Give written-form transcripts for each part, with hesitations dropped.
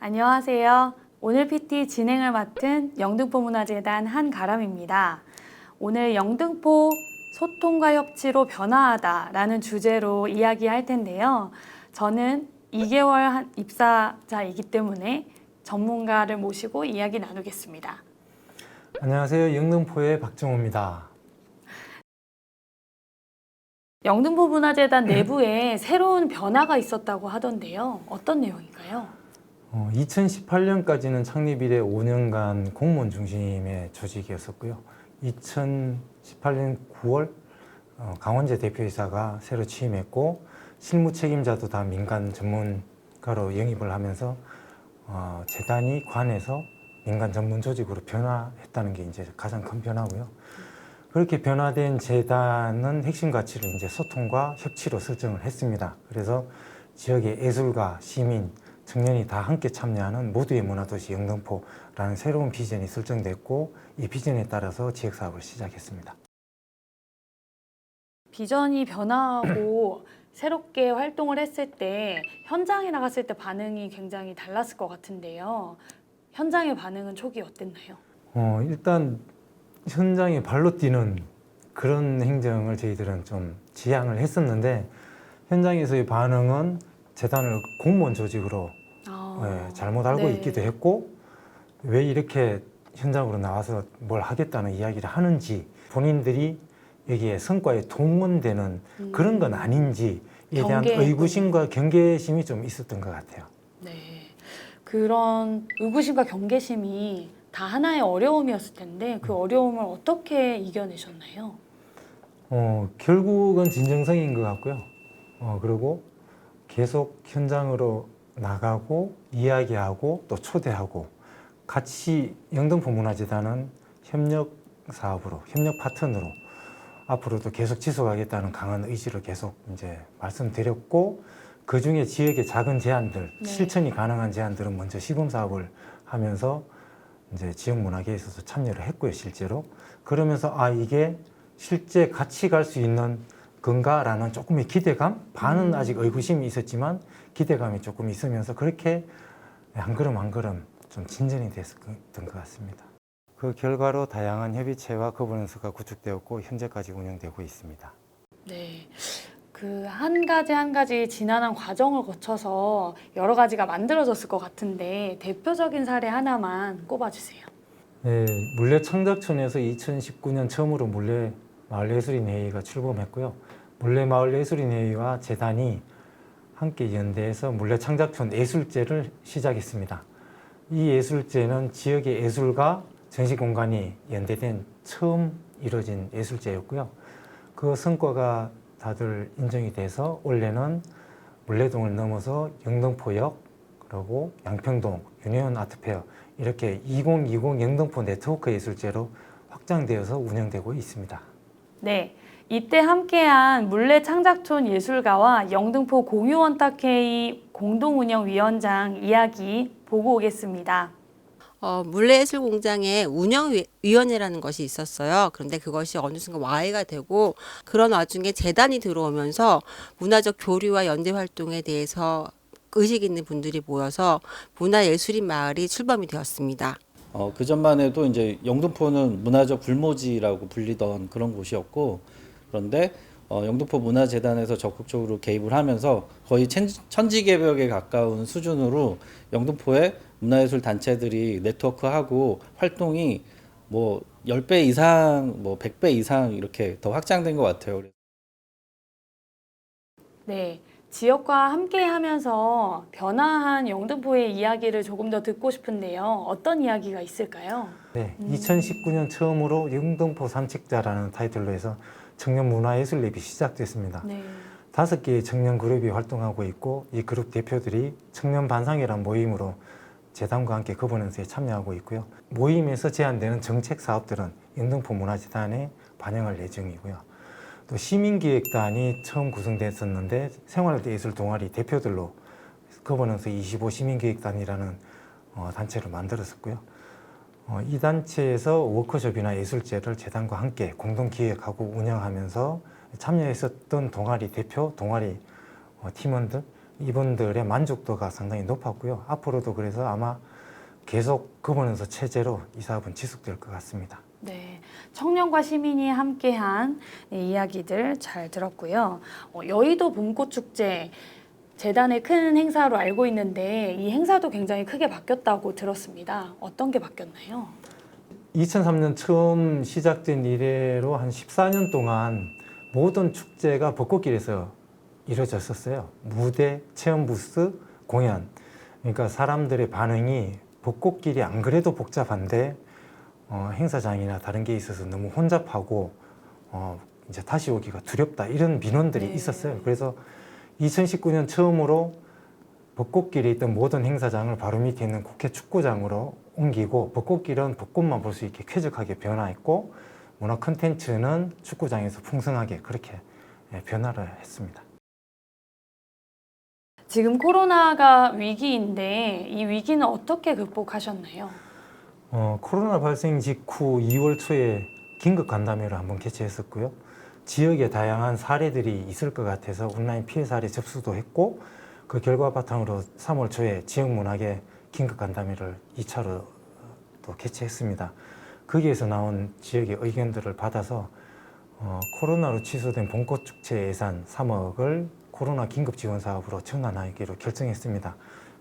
안녕하세요. 오늘 PT 진행을 맡은 영등포문화재단 한가람입니다. 오늘 영등포 소통과 협치로 변화하다라는 주제로 이야기할 텐데요. 저는 2개월 입사자이기 때문에 전문가를 모시고 이야기 나누겠습니다. 안녕하세요. 영등포의 박정호입니다. 영등포문화재단 내부에 새로운 변화가 있었다고 하던데요. 어떤 내용인가요? 2018년까지는 창립 이래 5년간 공무원 중심의 조직이었었고요. 2018년 9월 강원재 대표이사가 새로 취임했고 실무 책임자도 다 민간 전문가로 영입을 하면서 재단이 관에서 민간 전문 조직으로 변화했다는 게 이제 가장 큰 변화고요. 그렇게 변화된 재단은 핵심 가치를 이제 소통과 협치로 설정을 했습니다. 그래서 지역의 예술가, 시민, 청년이 다 함께 참여하는 모두의 문화도시 영등포라는 새로운 비전이 설정됐고 이 비전에 따라서 지역사업을 시작했습니다. 비전이 변화하고 새롭게 활동을 했을 때 현장에 나갔을 때 반응이 굉장히 달랐을 것 같은데요. 현장의 반응은 초기 어땠나요? 일단 현장에 발로 뛰는 그런 행정을 저희들은 좀 지향을 했었는데 현장에서의 반응은 재단을 공무원 조직으로 잘못 알고 네. 있기도 했고 왜 이렇게 현장으로 나와서 뭘 하겠다는 이야기를 하는지 본인들이 여기에 성과에 동원되는 그런 건 아닌지에 대한 의구심과 경계심이 좀 있었던 것 같아요. 네, 그런 의구심과 경계심이 다 하나의 어려움이었을 텐데 그 어려움을 어떻게 이겨내셨나요? 결국은 진정성인 것 같고요. 그리고 계속 현장으로 나가고 이야기하고 또 초대하고 같이 영등포문화재단은 협력 사업으로 협력 파트너로 앞으로도 계속 지속하겠다는 강한 의지를 계속 이제 말씀드렸고 그 중에 지역의 작은 제안들 실천이 가능한 제안들은 먼저 시범 사업을 하면서 이제 지역 문화계에 있어서 참여를 했고요 실제로 그러면서 이게 실제 같이 갈 수 있는 건가라는 조금의 기대감 반은 아직 의구심이 있었지만 기대감이 조금 있으면서 그렇게 한 걸음 한 걸음 좀 진전이 됐던 것 같습니다. 그 결과로 다양한 협의체와 거버넌스가 구축되었고 현재까지 운영되고 있습니다. 네, 그 한 가지 한 가지 지난한 과정을 거쳐서 여러 가지가 만들어졌을 것 같은데 대표적인 사례 하나만 꼽아주세요. 네, 물레창작촌에서 2019년 처음으로 물레마을예술인회의가 출범했고요. 물레마을예술인회의와 재단이 함께 연대해서 물레창작촌 예술제를 시작했습니다. 이 예술제는 지역의 예술과 전시공간이 연대된 처음 이루어진 예술제였고요. 그 성과가 다들 인정이 돼서 올해는 물레동을 넘어서 영등포역, 그리고 양평동, 윤회원 아트페어 이렇게 2020 영등포 네트워크 예술제로 확장되어서 운영되고 있습니다. 네, 이때 함께한 물레창작촌 예술가와 영등포 공유원탁회의 공동운영위원장 이야기 보고 오겠습니다. 물레예술공장에 운영위원회라는 것이 있었어요. 그런데 그것이 어느 순간 와해가 되고 그런 와중에 재단이 들어오면서 문화적 교류와 연대 활동에 대해서 의식 있는 분들이 모여서 문화예술인 마을이 출범이 되었습니다. 그전만 해도 이제 영등포는 문화적 불모지라고 불리던 그런 곳이었고 그런데 영등포 문화재단에서 적극적으로 개입을 하면서 거의 천지개벽에 가까운 수준으로 영등포의 문화예술 단체들이 네트워크하고 활동이 뭐 10배 이상, 뭐 100배 이상 이렇게 더 확장된 것 같아요. 네, 지역과 함께 하면서 변화한 영등포의 이야기를 조금 더 듣고 싶은데요. 어떤 이야기가 있을까요? 네, 2019년 처음으로 영등포 산책자라는 타이틀로 해서 청년 문화예술랩이 시작됐습니다. 네. 5개의 청년 그룹이 활동하고 있고 이 그룹 대표들이 청년 반상회란 모임으로 재단과 함께 거버넌스에 참여하고 있고요. 모임에서 제안되는 정책 사업들은 영등포 문화재단에 반영할 예정이고요. 또 시민기획단이 처음 구성됐었는데 생활예술 동아리 대표들로 거버넌스 25 시민기획단이라는 단체를 만들었었고요. 이 단체에서 워크숍이나 예술제를 재단과 함께 공동 기획하고 운영하면서 참여했었던 동아리 대표, 동아리 팀원들 이분들의 만족도가 상당히 높았고요. 앞으로도 그래서 아마 계속 거버넌스 체제로 이 사업은 지속될 것 같습니다. 네, 청년과 시민이 함께한 이야기들 잘 들었고요. 여의도 봄꽃축제 재단의 큰 행사로 알고 있는데 이 행사도 굉장히 크게 바뀌었다고 들었습니다. 어떤 게 바뀌었나요? 2003년 처음 시작된 이래로 한 14년 동안 모든 축제가 벚꽃길에서 이루어졌었어요. 무대, 체험 부스, 공연. 그러니까 사람들의 반응이 벚꽃길이 안 그래도 복잡한데 행사장이나 다른 게 있어서 너무 혼잡하고 이제 다시 오기가 두렵다 이런 민원들이 네. 있었어요. 그래서 2019년 처음으로 벚꽃길에 있던 모든 행사장을 바로 밑에 있는 국회 축구장으로 옮기고 벚꽃길은 벚꽃만 볼 수 있게 쾌적하게 변화했고 문화 콘텐츠는 축구장에서 풍성하게 그렇게 변화를 했습니다. 지금 코로나가 위기인데 이 위기는 어떻게 극복하셨나요? 코로나 발생 직후 2월 초에 긴급 간담회를 한번 개최했었고요. 지역에 다양한 사례들이 있을 것 같아서 온라인 피해 사례 접수도 했고 그 결과 바탕으로 3월 초에 지역 문학의 긴급 간담회를 2차로 또 개최했습니다. 거기에서 나온 지역의 의견들을 받아서 코로나로 취소된 봄꽃축제 예산 3억을 코로나 긴급 지원 사업으로 전환하기로 결정했습니다.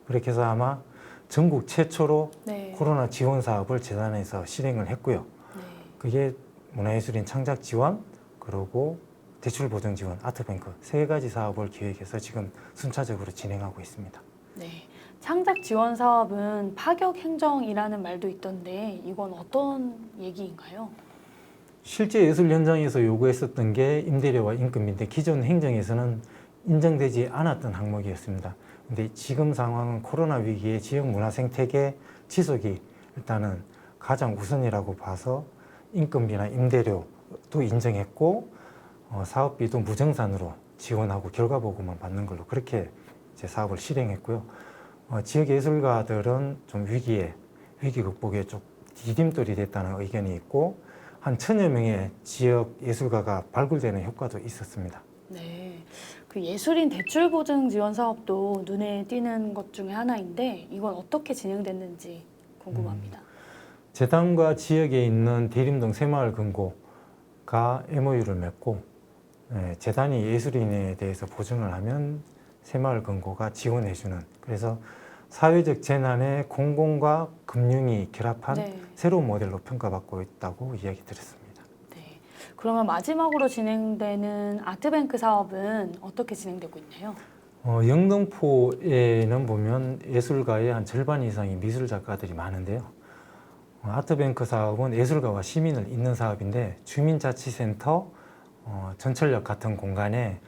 그렇게 해서 아마 전국 최초로 네. 코로나 지원 사업을 재단에서 실행을 했고요. 네. 그게 문화예술인 창작 지원, 그리고 대출 보증 지원, 아트뱅크 세 가지 사업을 기획해서 지금 순차적으로 진행하고 있습니다. 네. 창작 지원 사업은 파격 행정이라는 말도 있던데 이건 어떤 얘기인가요? 실제 예술 현장에서 요구했었던 게 임대료와 임금인데 기존 행정에서는 인정되지 않았던 항목이었습니다. 근데 지금 상황은 코로나 위기에 지역 문화 생태계 지속이 일단은 가장 우선이라고 봐서 임금비나 임대료도 인정했고 사업비도 무정산으로 지원하고 결과보고만 받는 걸로 그렇게 이제 사업을 실행했고요. 지역 예술가들은 좀 위기 극복에 좀 디딤돌이 됐다는 의견이 있고 한 1000여 명의 지역 예술가가 발굴되는 효과도 있었습니다. 네. 그 예술인 대출 보증 지원 사업도 눈에 띄는 것 중에 하나인데 이건 어떻게 진행됐는지 궁금합니다. 재단과 지역에 있는 대림동 새마을 금고가 MOU를 맺고 재단이 예술인에 대해서 보증을 하면 새마을 금고가 지원해주는 그래서 사회적 재난에 공공과 금융이 결합한 네. 새로운 모델로 평가받고 있다고 이야기 드렸습니다. 네. 그러면 마지막으로 진행되는 아트뱅크 사업은 어떻게 진행되고 있나요? 영등포에는 보면 예술가의 한 절반 이상이 미술 작가들이 많은데요. 아트뱅크 사업은 예술가와 시민을 잇는 사업인데 주민자치센터, 전철역 같은 공간에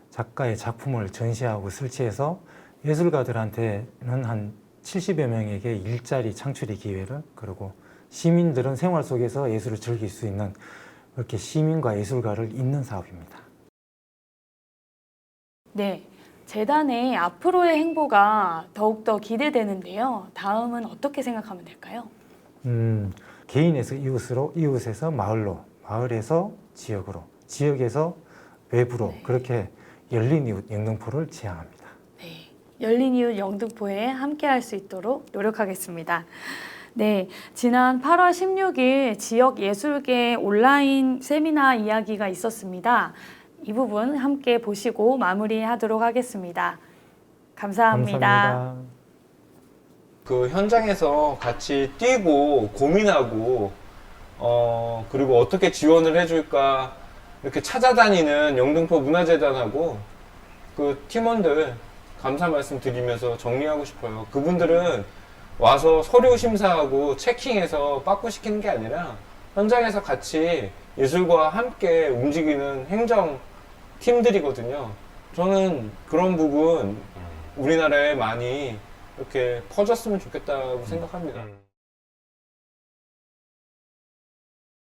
작가의 작품을 전시하고 설치해서 예술가들한테는 한 70여 명에게 일자리 창출의 기회를 그리고 시민들은 생활 속에서 예술을 즐길 수 있는 그렇게 시민과 예술가를 잇는 사업입니다. 네. 재단의 앞으로의 행보가 더욱더 기대되는데요. 다음은 어떻게 생각하면 될까요? 개인에서 이웃으로, 이웃에서 마을로, 마을에서 지역으로, 지역에서 외부로 네. 그렇게 열린 이웃 영등포를 지향합니다. 네. 열린 이웃 영등포에 함께할 수 있도록 노력하겠습니다. 네, 지난 8월 16일 지역 예술계 온라인 세미나 이야기가 있었습니다. 이 부분 함께 보시고 마무리하도록 하겠습니다. 감사합니다. 감사합니다. 그 현장에서 같이 뛰고 고민하고 그리고 어떻게 지원을 해줄까 이렇게 찾아다니는 영등포 문화재단하고 그 팀원들 감사 말씀 드리면서 정리하고 싶어요. 그분들은 와서 서류 심사하고 체킹해서 빠꾸시키는 게 아니라 현장에서 같이 예술과 함께 움직이는 행정 팀들이거든요. 저는 그런 부분 우리나라에 많이 이렇게 퍼졌으면 좋겠다고 생각합니다.